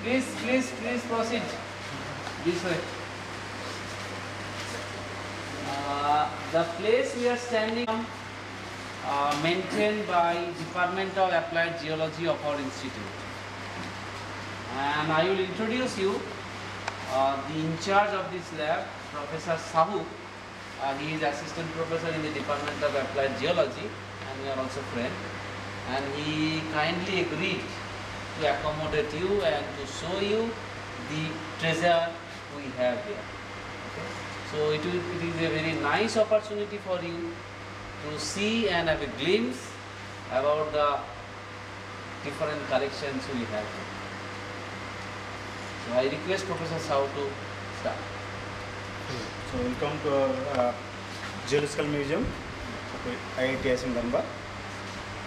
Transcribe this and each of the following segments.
Please proceed this way. The place we are standing on maintained by Department of Applied Geology of our institute, and I will introduce you the in charge of this lab, Professor Sahu. He is assistant professor in the Department of Applied Geology, and we are also friends. And he kindly agreed to accommodate you and to show you the treasure we have here. Okay? So it is a very nice opportunity for you to see and have a glimpse about the different collections we have here. So I request Professor Sahu to start. So welcome to our Geological Museum, IIT ISM Dhanbad.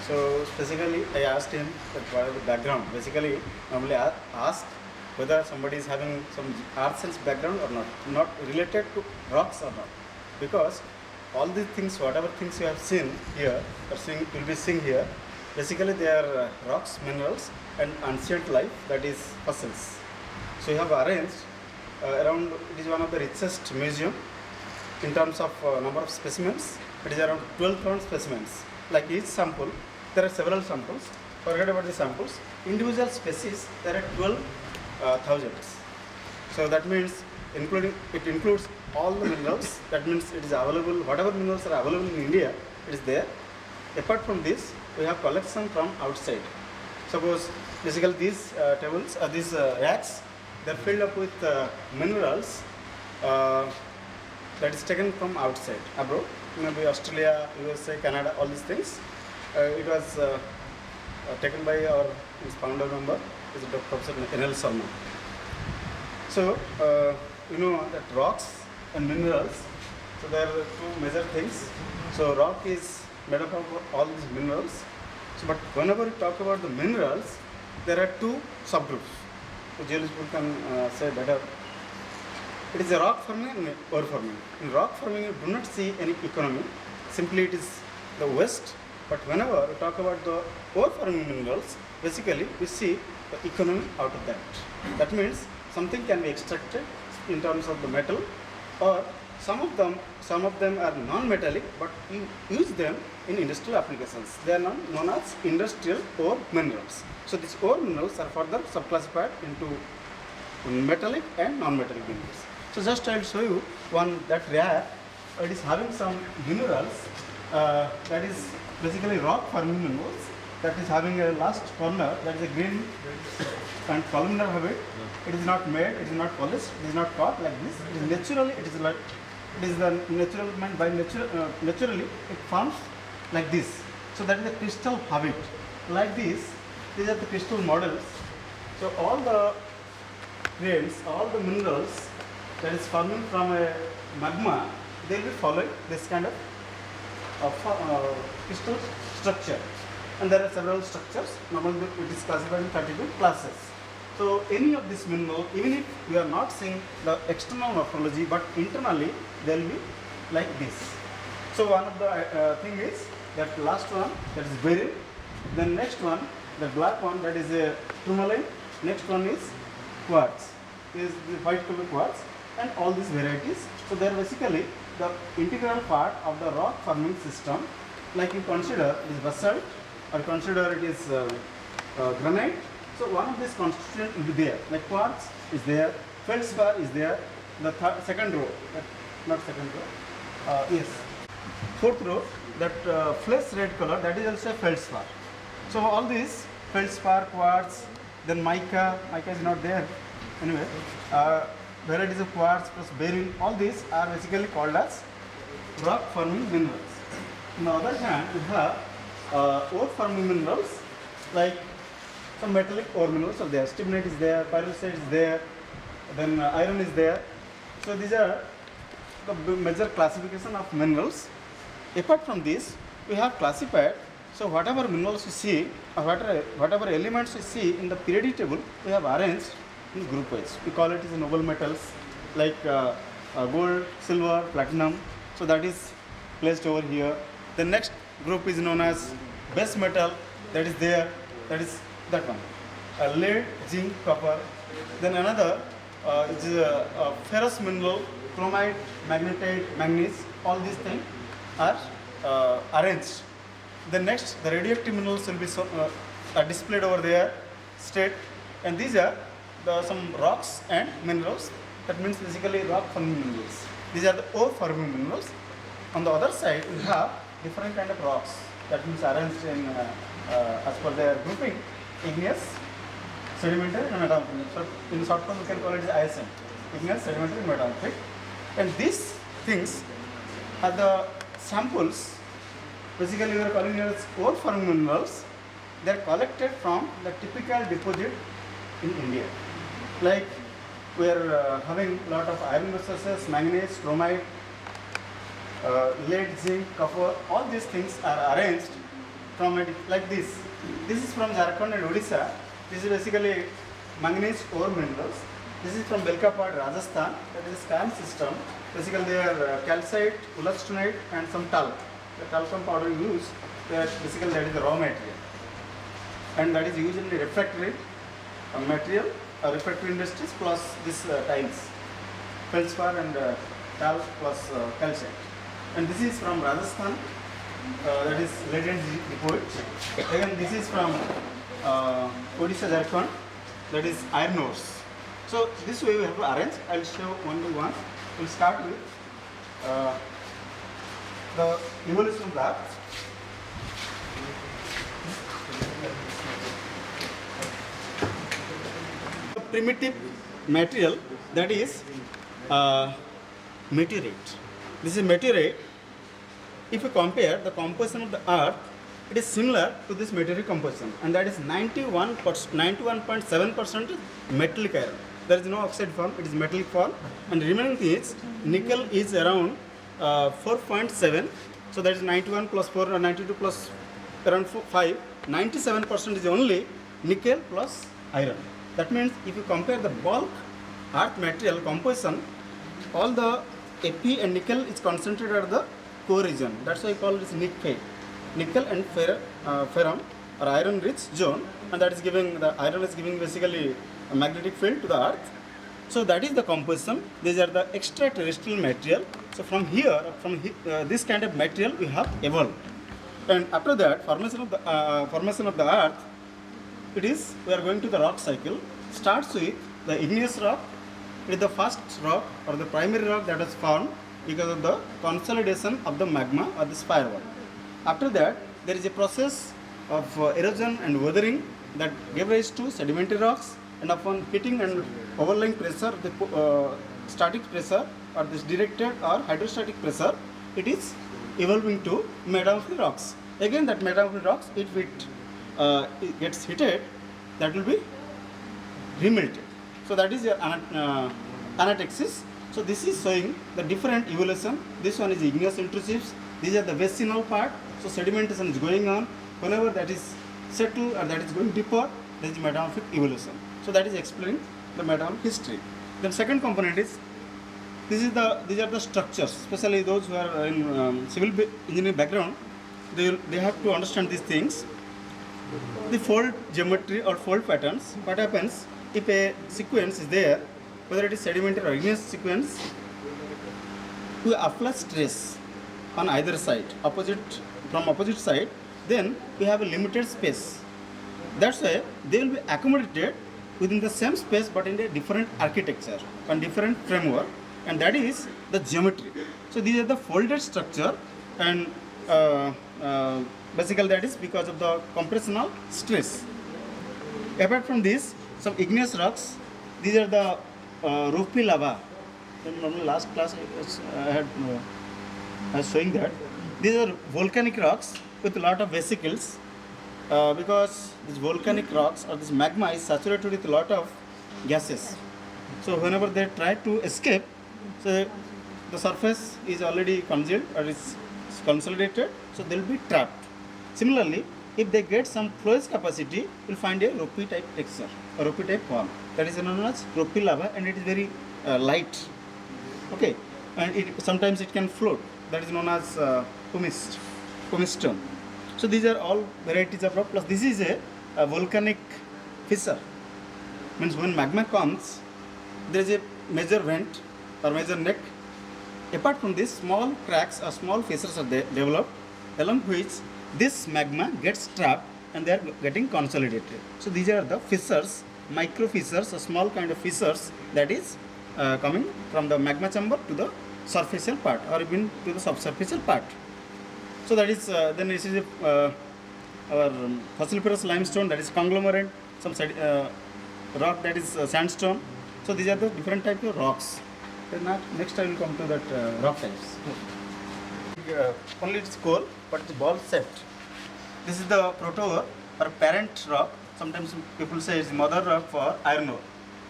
So specifically I asked him that what is the background. Basically normally I ask whether somebody is having some art science background or not related to rocks or not. Because all these things, whatever things you have seen here, or will be seeing here, basically they are rocks, minerals and ancient life, that is fossils. So you have arranged around, it is one of the richest museum in terms of number of specimens. It is around 12,000 specimens. Like each sample, there are several samples. Forget about the samples. Individual species, there are 12,000. So that means it includes all the minerals. That means it is available, whatever minerals are available in India, it is there. Apart from this, we have collection from outside. Suppose basically these tables, these racks, they are filled up with minerals that is taken from outside, abroad, maybe Australia, USA, Canada, all these things. It was taken by our founder member, is Professor N.L. Sharma. So, you know that rocks and minerals, so there are two major things. So, rock is made up of all these minerals. So, but whenever we talk about the minerals, there are two subgroups. So, geological can say better. It is a rock forming and ore forming. In rock forming, you do not see any economy. Simply, it is the waste. But whenever we talk about the ore forming minerals, basically we see the economy out of that. That means something can be extracted in terms of the metal, or some of them are non-metallic, but you use them in industrial applications. They are known as industrial ore minerals. So these ore minerals are further subclassified into metallic and non-metallic minerals. So just I will show you one that rare. It is having some minerals that is basically rock forming minerals, that is having a last corner, that is a green and columnar habit. It is not made, it is not polished, it is not cut like this. It is naturally, it is the natural meant by naturally it forms like this. So that is a crystal habit. Like this, these are the crystal models. So all the grains, all the minerals that is forming from a magma, they will be following this kind of crystal structure. And there are several structures. Normally it is classified in 32 classes. So any of this mineral, even if we are not seeing the external morphology, but internally they will be like this. So one of the thing is that last one, that is beryl. Then next one, the black one, that is a tourmaline. Next one is quartz. Is the white color quartz, and all these varieties. So they are basically the integral part of the rock forming system. Like you consider it is basalt, or consider it is granite. So one of these constituents will be there. Like quartz is there, feldspar is there. The second row, not second row, yes, fourth row, that flesh red color, that is also feldspar. So all these feldspar, quartz, then mica is not there. Anyway, varieties of quartz plus beryl, all these are basically called as rock forming minerals. On the other hand, we have ore forming minerals, like some metallic ore minerals are there. Stibnite is there, pyroxene is there, then iron is there. So these are the major classification of minerals. Apart from this, we have classified. So whatever minerals we see, or whatever elements we see in the periodic table, we have arranged in group wise. We call it as noble metals, like gold, silver, platinum. So that is placed over here. The next group is known as base metal, that is there, that is that one. lead, zinc, copper. Then another is ferrous mineral, chromite, magnetite, manganese. All these things are arranged. Then next, the radioactive minerals will be are displayed over there, state, and these are some rocks and minerals. That means basically rock forming minerals. These are the ore forming minerals. On the other side, we have different kind of rocks. That means arranged in as per their grouping: igneous, sedimentary, and metamorphic. So in short form, we can call it as ISM: igneous, sedimentary, and metamorphic. And these things are the samples. Basically, we are calling it as ore forming minerals. They are collected from the typical deposit in India. Like we are having a lot of iron resources, manganese, chromite, lead, zinc, copper. All these things are arranged from it like this. This is from Jharkhand and Odisha. This is basically manganese ore minerals. This is from Belkapad, Rajasthan. That is a scan system. Basically, they are calcite, ullastonite, and some talc. The talcum powder used. Basically, that is the raw material, and that is usually refractory material, refractory industries plus this tiles, feldspar and talc plus calcite. And this is from Rajasthan. That is lead and deposit. Again, this is from Odisha, Jharkhand. That is iron ores. So this way we have to arrange. I will show one by one. We will start with the evolution of that. The primitive material, that is meteorite. This is meteorite. If you compare the composition of the earth, it is similar to this meteorite composition, and that is 91.7% metallic iron. There is no oxide form, it is metallic form, and remaining is nickel is around 4.7. So that is 91 plus 4 or 92 plus around 5. 97% is only nickel plus iron. That means if you compare the bulk earth material composition, all the Fe and nickel is concentrated at the core region. That's why I call it NIC. Nickel and ferrum or iron rich zone, and that is giving, the iron is giving basically a magnetic field to the earth. So that is the composition. These are the extraterrestrial material. So from here, this kind of material we have evolved. And after that, formation of the earth, it is, we are going to the rock cycle. Starts with the igneous rock. It is the first rock or the primary rock that was formed because of the consolidation of the magma or the firewall. After that, there is a process of erosion and weathering that gave rise to sedimentary rocks, and upon hitting and overlying pressure, the static pressure or this directed or hydrostatic pressure, it is evolving to metamorphic rocks. Again, that metamorphic rocks, if it gets heated, that will be remelted. So that is your anastasis. So this is showing the different evolution. This one is igneous intrusives. These are the vecinal part. So sedimentation is going on. Whenever that is settled or that is going deeper, there is metamorphic evolution. So that is explaining the metamorphic history. Then second component is, these are the structures. Especially those who are in civil engineering background, they have to understand these things. The fold geometry or fold patterns. What happens if a sequence is there, whether it is sedimentary or igneous sequence, we apply stress on either side, from opposite side, then we have a limited space. That's why they will be accommodated within the same space but in a different architecture and different framework, and that is the geometry. So these are the folded structure, and basically that is because of the compressional stress. Apart from this, some igneous rocks, these are the roofy lava. Normally last class I was showing that. These are volcanic rocks with a lot of vesicles, because these volcanic rocks or this magma is saturated with a lot of gases. So whenever they try to escape, so the surface is already congealed or is consolidated, so they will be trapped. Similarly, if they get some flowage capacity, you will find a ropey type texture, a ropey type form. That is known as ropey lava, and it is very light. Okay, and sometimes it can float. That is known as pumice stone. So these are all varieties of rock. Plus, this is a volcanic fissure. means when magma comes, there is a major vent or major neck. Apart from this, small cracks or small fissures are developed, along which this magma gets trapped and they are getting consolidated. So these are the fissures, micro fissures, a small kind of fissures that is coming from the magma chamber to the superficial part or even to the subsurfacial part. So that is then this is our fossiliferous limestone, that is conglomerate, some rock that is sandstone. So these are the different types of rocks. Then next I will come to that rock types. Only it's coal, but it's ball shaped. This is the proto or parent rock. Sometimes people say it's mother rock for iron ore.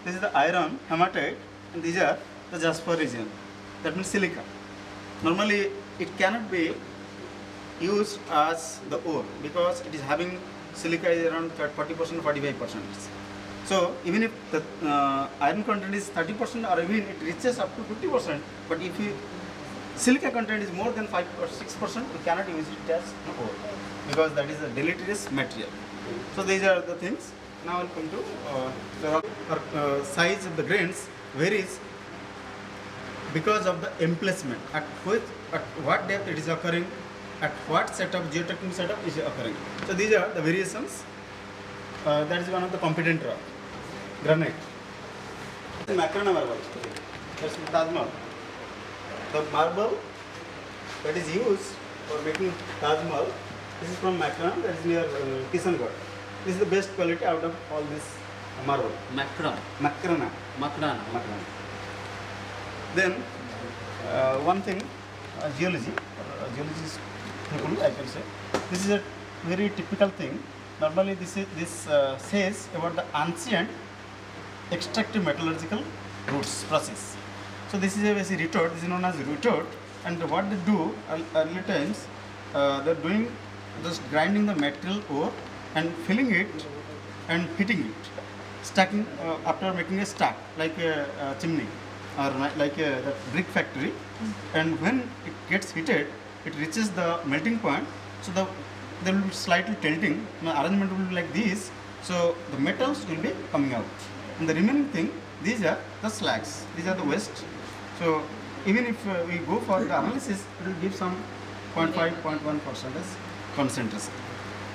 This is the iron hematite, and these are the jasper region. That means silica. Normally, it cannot be used as the ore because it is having silica is around 40% or 45%. So even if the iron content is 30% or even it reaches up to 50%, but if silica content is more than 5 or 6%, we cannot use it as ore because that is a deleterious material. So these are the things. Now I'll come to the rock size of the grains varies because of the emplacement, at what depth it is occurring, at what setup, geotechnical setup is occurring. So these are the variations. That is one of the competent rock. Granite. Macrana marble. That's Taj Mahal. The marble that is used for making Taj Mahal, this is from Macrana, that is near Kishangarh. This is the best quality out of all this marble. Macrana. Then one thing, geology people I can say, this is a very typical thing. Normally this says about the ancient extractive metallurgical roots process. So this is a basic retort. This is known as retort, and what they do early times, they're doing just grinding the material ore and filling it and heating it, stacking after making a stack like a chimney or like a brick factory. And when it gets heated, it reaches the melting point. So there will be slightly tilting. The arrangement will be like this. So the metals will be coming out. And the remaining thing, these are the slags. These are the waste. So even if we go for the analysis, it will give some 0.5, 0.1% as concentration.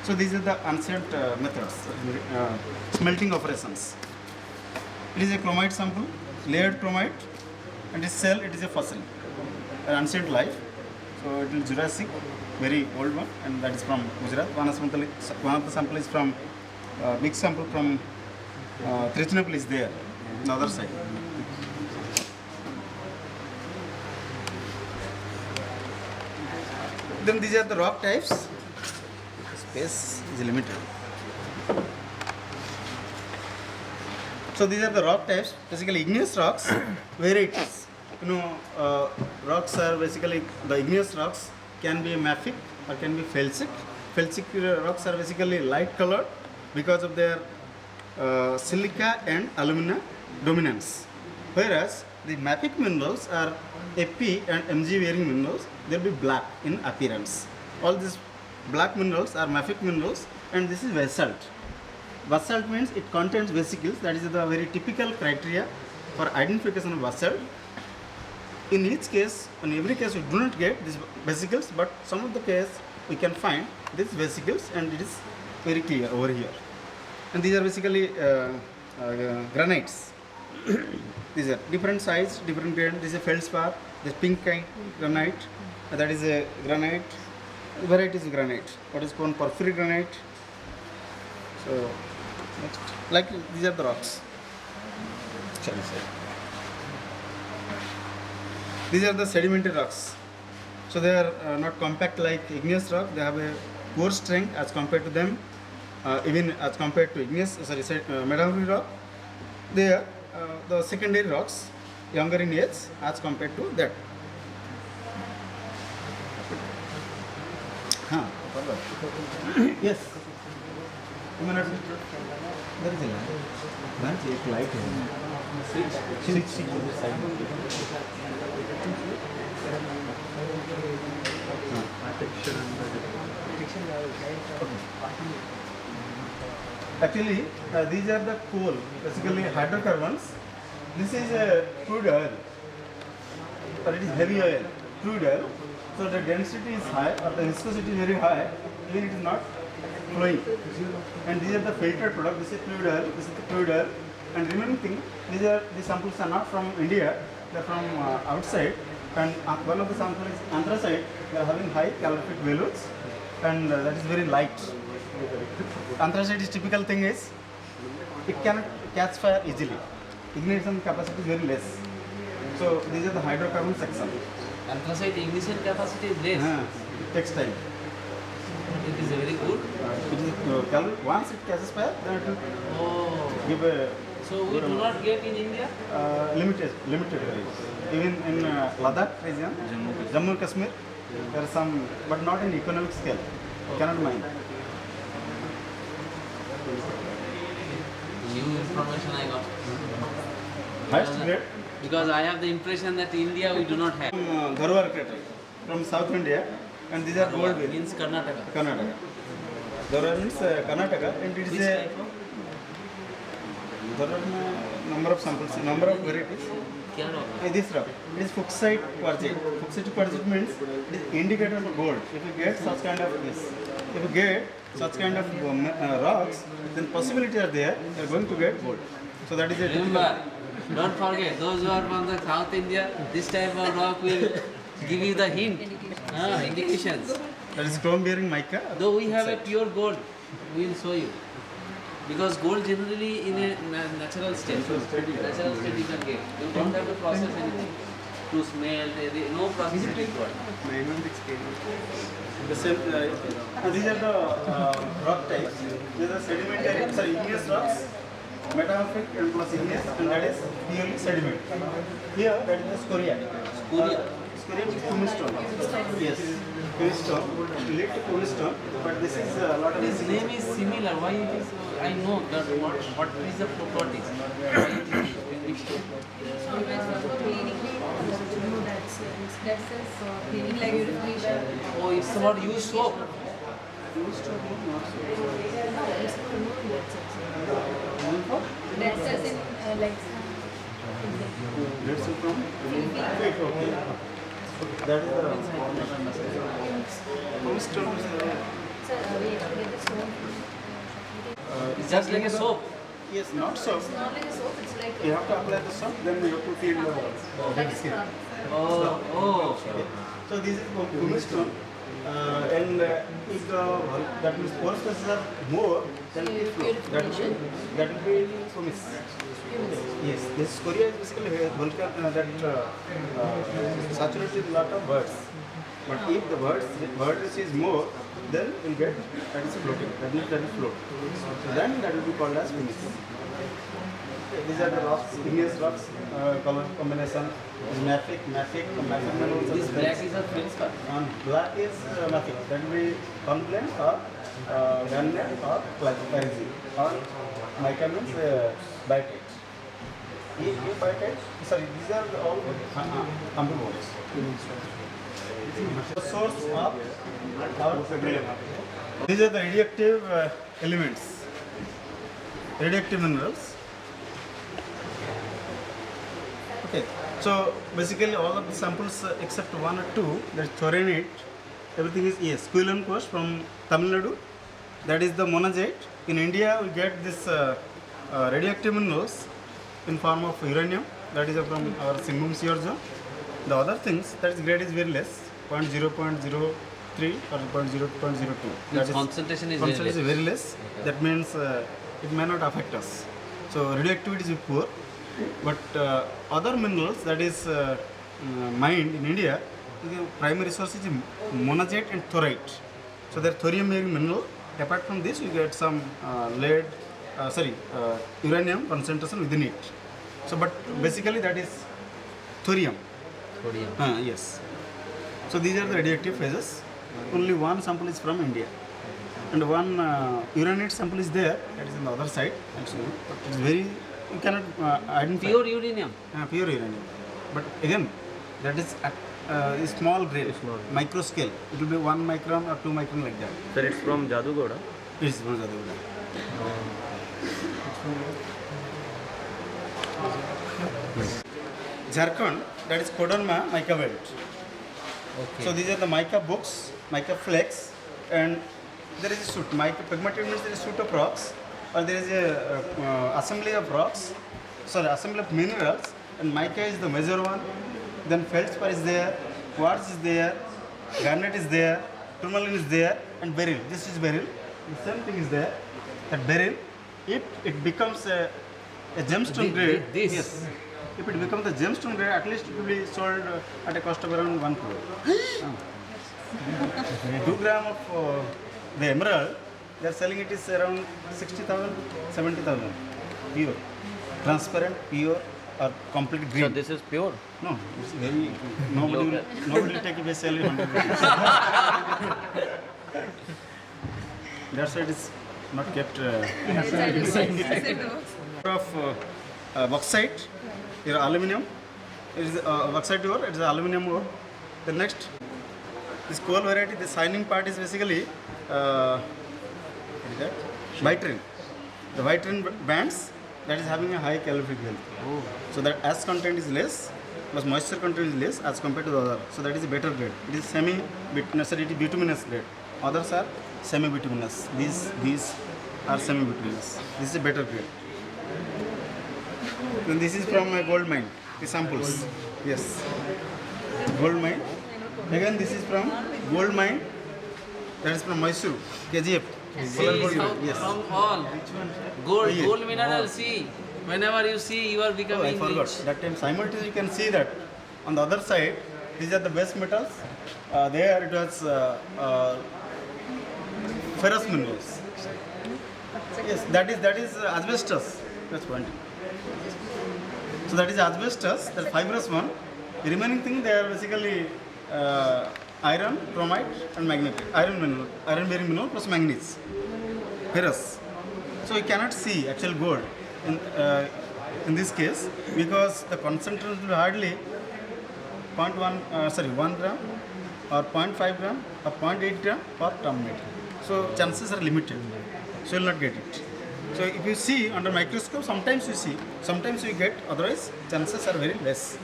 So these are the ancient methods, smelting operations. It is a chromite sample, layered chromite, and this cell, it is a fossil, an ancient life. So it is Jurassic, very old one, and that is from Gujarat. One of the sample is from, big sample from Trichinopoli is there, on the other side. Then these are the rock types. Space is limited. So these are the rock types, basically igneous rocks, varieties. Rocks are basically, the igneous rocks can be mafic or can be felsic. Felsic rocks are basically light colored because of their silica and alumina dominance. Whereas the mafic minerals are Fe and Mg bearing minerals, they'll be black in appearance. All these black minerals are mafic minerals, and this is basalt. Basalt means it contains vesicles. That is the very typical criteria for identification of basalt. In each case, in every case, we do not get these vesicles, but some of the case we can find these vesicles, and it is very clear over here. And these are basically granites. These are different size, different grade. This is a feldspar, this pink kind granite, that is a granite. Varieties of granite. What is called porphyry granite. So next, like these are the rocks. These are the sedimentary rocks. So they are not compact like igneous rock. They have a poor strength as compared to them, even as compared to metamorphic rock. They are the secondary rocks, younger in age as compared to that. Yes. There is a light Actually, these are the coal, basically hydrocarbons. This is a crude oil, or it is heavy oil, crude oil. So the density is high, or the viscosity is very high, even it is not flowing. And these are the filtered product. This is crude oil, this is the crude oil. And remaining thing, these samples are not from India, they are from outside. And one of the samples is anthracite. They are having high calorific values, and that is very light. Anthracite is typical thing is it cannot catch fire easily. Ignition capacity is very less. So these are the hydrocarbon section. Anthracite ignition capacity is less. It takes time. It is very good. It is once it catches fire, then it will give a. So we do not get in India? Limited range. Even in Ladakh region, Jammu Kashmir, there are some, but not in economic scale. Cannot mine. New information I got. Highest grade. Because I have the impression that India we do not have. Garwar crater from South India, and these are gold veins. Means Karnataka. Karnataka. Garwar means Karnataka, and it is Which a. type of? There are number of samples, number of varieties. This rock, it is fuchsite quartzite. Fuchsite quartzite means it is indicator of gold. If you get such kind of this, if you get such kind of rocks, then possibilities are there. They are going to get gold. So that is a. Remember, don't forget those who are from the South India. This type of rock will give you the hint, indications. That is chrome bearing mica. Though we have a pure gold, we will show you. Because gold generally in a natural state you can get. You don't have to process anything to smelt, no processing required. The same, these are the rock types. These are sedimentary, sorry, igneous rocks, metamorphic and plus igneous, and that is purely sediment. Here, that is the scoria. Scoria is kumistone. Yes, kumistone. Relate to kumistone, but this is a lot of. This name is similar. Why it is? I know that what is the properties. Why it is kumistone? Cleaning like purification. Oh, it's about use soap. That's as in like. Let's see from. Okay. That is the kumistone. Sir, we have to get the stone. It's just like a soap. Yes, not soap. It's not like a soap, it's like You have to apply the soap, then you have to clean the dead skin. Oh. So this is kumistone, and if that means pore spaces are more, then it flow. That will be kumis. Yes, this scoria is basically volcano that saturated with lot of birds. But if the bird is more, then we'll get that is floating. That means that is float. So then that will be called as kumis. These are the rocks, igneous rocks, color combination is mafic minerals. This black is a feldspar. And black is mafic. That will be conclave or garnet or pyrazine. Or mica means biotite. Sorry, these are all ambivalents. The source of our petroleum. These are the radioactive elements, radioactive minerals. Okay, so basically all of the samples except one or two, that is thorianite, everything is yes. Quilon coast from Tamil Nadu, that is the monazite. In India, we get this radioactive minerals in form of uranium, that is from our Singhbhum Shear zone. The other things, that is grade is very less, 0.03 or 0.02. Its concentration is Very less. That means it may not affect us. So radioactivity is poor. But other minerals that is mined in India, the primary source is monazite and thorite. So they are thorium bearing mineral. Apart from this, you get some uranium concentration within it. So, but basically that is thorium. Yes. So these are the radioactive phases. Only one sample is from India, and one uranite sample is there. That is on the other side. Actually, it is very. You cannot identify. Pure uranium. Pure uranium. But again, that is at a small grade, micro scale. It will be 1 micron or 2 micron like that. Sir, it's from Jadugoda. It is from Jadugoda. Jharkhand, that is Kodanma mica belt. Okay. So these are the mica books, mica flakes, and there is a shoot. Mica pigmented means there is a shoot of rocks, or there is a assembly of rocks, assembly of minerals, and mica is the major one. Then feldspar is there, quartz is there, garnet is there, tourmaline is there, and beryl. This is beryl. The same thing is there. That beryl, if it becomes a gemstone grade, this. yes. If it becomes a gemstone grade, at least it will be sold at a cost of around 1 crore. 2 gram of the emerald, they are selling it is around 60,000, 70,000. Pure, transparent, pure, or complete green. So this is pure. No, it's very nobody will take it by selling 100 rupees. That's why it is not kept. Of bauxite, your aluminium. It is bauxite ore. It is aluminium ore. The next, this coal variety, the shining part is basically what is that? Vitrine. The vitrine bands that is having a high calorific health. Oh. So that ash content is less, plus moisture content is less as compared to the other. So that is a better grade. It is semi-bituminous, it is bituminous grade. Others are semi-bituminous. These are semi-bituminous. This is a better grade. Then this is from a gold mine. The samples. Yes. Gold mine. Again, this is from gold mine. That is from Mysore, KGF. Solar gold mine. Yes. From all. Gold, Yeah. gold mineral, see. Whenever you see, you are Oh, I becoming forgot. rich. That time simultaneously you can see that on the other side, these are the base metals. There it was ferrous minerals. Yes, that is asbestos. That's one. So that is asbestos, the fibrous one. The remaining thing they are basically iron, chromite, and magnetic. Iron mineral, iron bearing mineral plus manganese, ferrous. So you cannot see actual gold in this case because the concentration will be hardly 1 gram or 0.5 gram or 0.8 gram per ton meter. So chances are limited. So you will not get it. So if you see under microscope, sometimes you see, sometimes you get, otherwise chances are very less.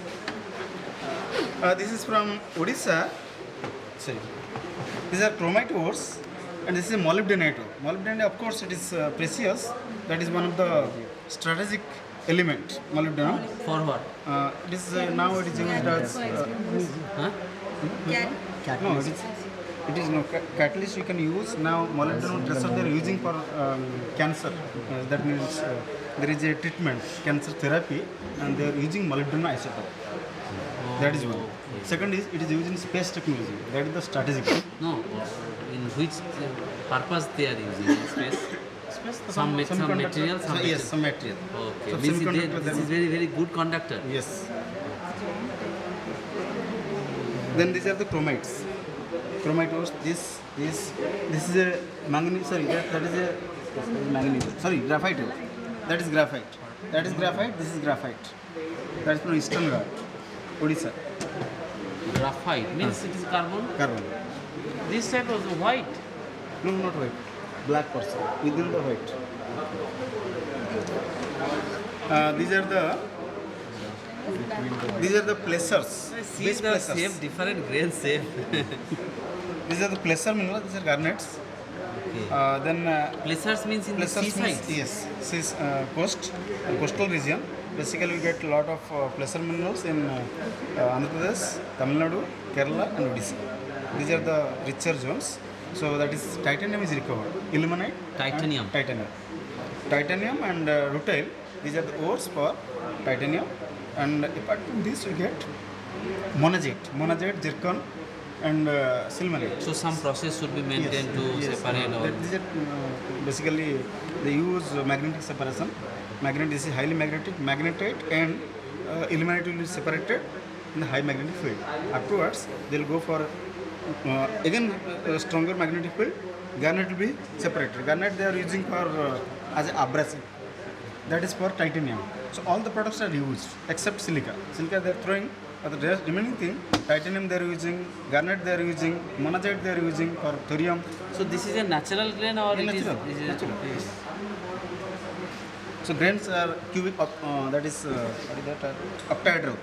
This is from Odisha. Sorry. These are chromite ores, and this is molybdenite ore. Molybdenite, of course, it is precious. That is one of the strategic element. Molybdenum. For what? It is now it is used as Huh? no, it is no catalyst you can use now. Molybdenum tracer they are using for cancer. That means there is a treatment, cancer therapy, and they are using molybdenum isotope. That is one. Second is it is used in space technology. That is the strategic. No. In which purpose they are using in space? Some material, some Yes, some material. Okay. So Means semiconductor this is very, very good conductor. Yes. Then these are the chromites. Chromite ores. This is a manganese. Sorry, that is a manganese. Sorry, graphite ore. That is graphite. That is graphite. This is graphite. That is from Eastern Ghat, Odisha. Graphite means it is carbon. Carbon. This type was white. No, not white. Black portion within the white. These are the placers. I see Base the placers. shape, different grain shape. These are the placer minerals. These are garnets. Okay. Then Placers means in the placers seaside. means, yes, coastal region. Basically, we get a lot of placer minerals in Andhra Pradesh, Tamil Nadu, Kerala, and Odisha. These are the richer zones. So that is titanium is recovered. Ilmenite. Titanium. Titanium and rutile. These are the ores for titanium. And apart from this, we get monazite, zircon, and silmanite. So some process should be maintained to separate all. These are basically they use magnetic separation. Magnet is highly magnetic, magnetite and ilmenite will be separated in the high magnetic field. Afterwards, they will go for again stronger magnetic field. Garnet will be separated. Garnet they are using for as an abrasive. That is for titanium. So all the products are used except silica. Silica they are throwing. The remaining thing, titanium they are using, garnet they are using, monazite they are using for thorium. So this is a natural grain or it is? Natural. Is it- Natural. Yes. So grains are cubic, that is, what is that? Octahedral.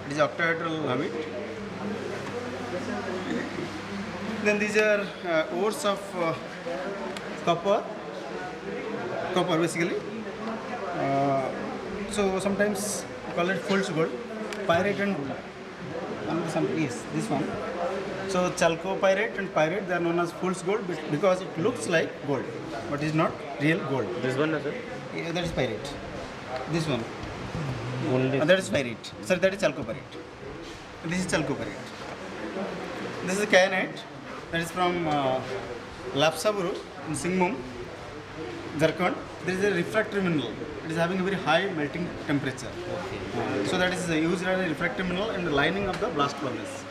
It is octahedral habit. Then these are ores of copper basically. So sometimes we call it fool's gold. Pyrite and yes, this one. So chalcopyrite and pyrite, they are known as fool's gold because it looks like gold, but it's not real gold. This one, sir? Yeah, that is pyrite. This one. Only. That is pyrite. Sorry, that is chalcopyrite. This is chalcopyrite. This is kyanite. That is from Lapsaburu in Singhbhum, Jharkhand. There is a refractory mineral. It is having a very high melting temperature. So that is used as a refractory mineral in the lining of the blast furnace.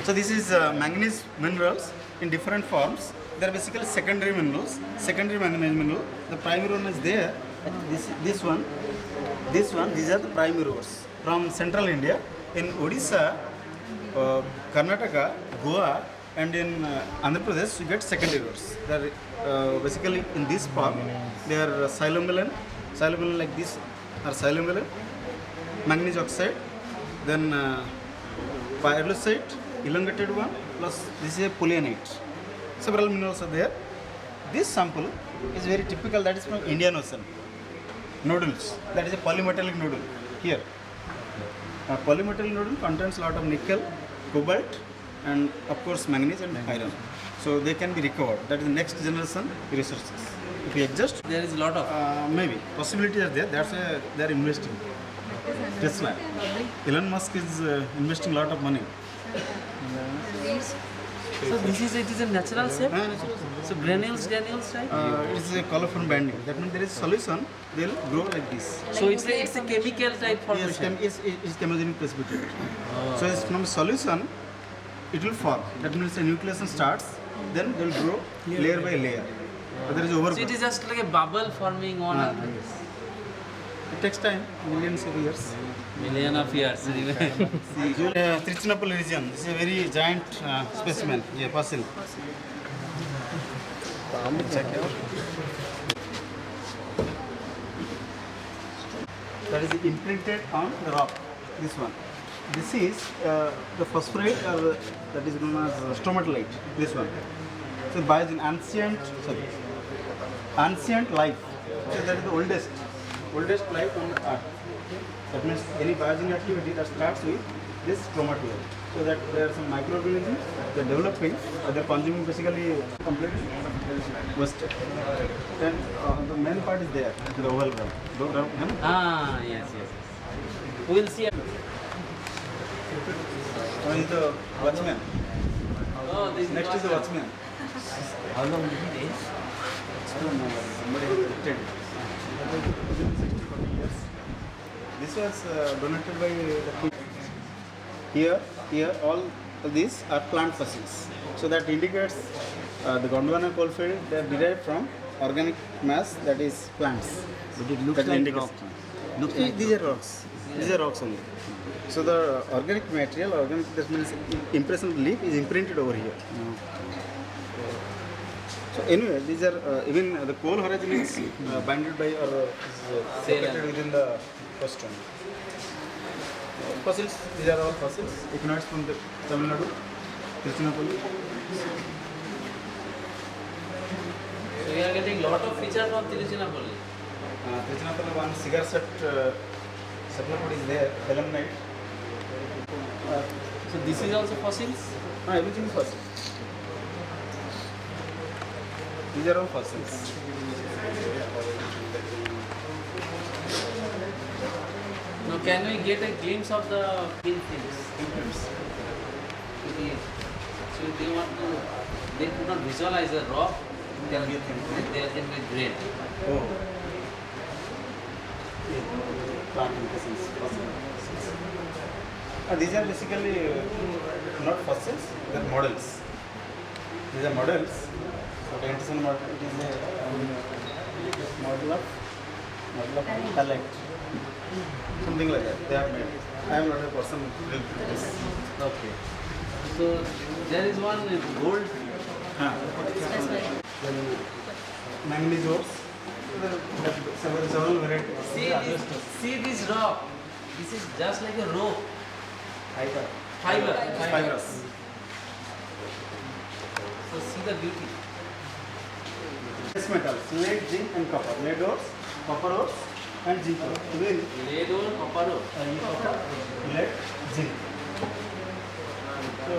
So this is manganese minerals in different forms. They are basically secondary minerals, secondary manganese mineral. The primary one is there. This one, these are the primary ores from central India. In Odisha, Karnataka, Goa, and in Andhra Pradesh, you get secondary ores. They are basically in this form. They are silomelane like this are silomelane, manganese oxide, then pyrolusite, elongated one, plus this is a polyanite. Several minerals are there. This sample is very typical, that is from Indian Ocean. Nodules, that is a polymetallic nodule here. A polymetallic nodule contains a lot of nickel, cobalt, and of course manganese and iron. So they can be recovered. That is the next generation resources. If we adjust, There is a lot of. maybe possibilities are there. That's why they are investing. Tesla. Elon Musk is investing a lot of money. So this is it is a natural shape. Natural. So granules, right? It is a colophon banding. That means there is solution. They will grow like this. So it's a chemical type formation. Yes, it's chemogenic precipitate. So it's from solution, it will form. That means the nucleation starts, then they will grow layer by layer. But there is So overgrowth. it is just like a bubble forming on a It takes time, millions of years. million of years. Trichinopoli region. This is a very giant specimen, fossil. Check it out. That is imprinted on the rock. This one. This is the phosphorate, or that is known as stromatolite. This one. So by an ancient life. So that is the oldest life on Earth. That means any biogenic activity that starts with this stromatolite. So that there are some microorganisms they are developing, they are consuming basically completely wasted. Then the main part is there, the oval ground. Ah, yes. We will see. One is the watchman. Oh, this Next is the watchman. How long did it is? Somebody has collected it. Within 60-40 years. This was donated by the people. Here, all these are plant fossils. So that indicates the Gondwana coalfield, they are derived from organic mass, that is plants. But it looks That like indicates- rock. Looks like These are rocks. These are rocks only. So the organic material, that means impression of the leaf is imprinted over here. So anyway, these are even the coal horizon is bounded by or located within the coast. Fossils, these are all fossils. Equinoids from the Tamil Nadu, Trichinopoli. So we are getting lot of features from Tiruchinapalli. Trichinopoli, one cigar set cephalopod is there, belemnite. So this is also fossils. Everything is fossil. These are all fossils. Now can we get a glimpse of the pin things? So they could not visualize the rock. They are getting great. Oh. Plant impressions, fossil. These are basically not fossils, they are models. These are models. So the Anderson model, it is a model of talent. Something like that. They have made. I am not a person who built this. Okay. So there is one gold That's why. Then manganese ores. Several varieties. See this rock. This is just like a rope. Fiber. Fiber. Fibrous. So see the beauty. Base metals, lead, zinc and copper. Lead ores, copper ores and zinc ores. Again, Lead ore, copper ore. copper, lead, zinc. So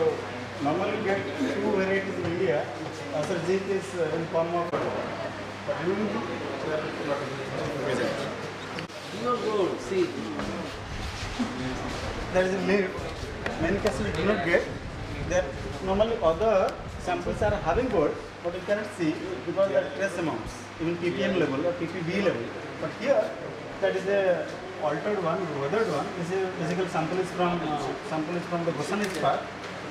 normally we get two varieties in India. Also zinc is in form of but remaining they are not present. Pure gold. See. There is a many cases we do not get. There normally other samples are having gold, but you cannot see because they are trace amounts, even ppm level or ppb level. But here, that is a altered one, weathered one. This is physical sample is from the Gosani's part.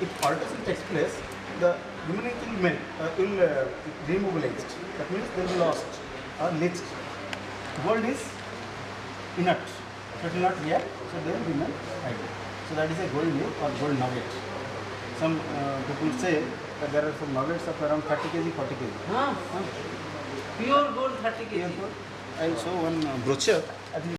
If alteration takes place, the remaining will melt, will demobilized. That means they will be lost or leached. Gold is inert. It will not react, so they will remain idle. So that is a gold leaf or gold nugget. Some people say that there are some nuggets of around 30 kg, 40 kg. Huh? Pure gold 30 kg. I will show one brochure. I think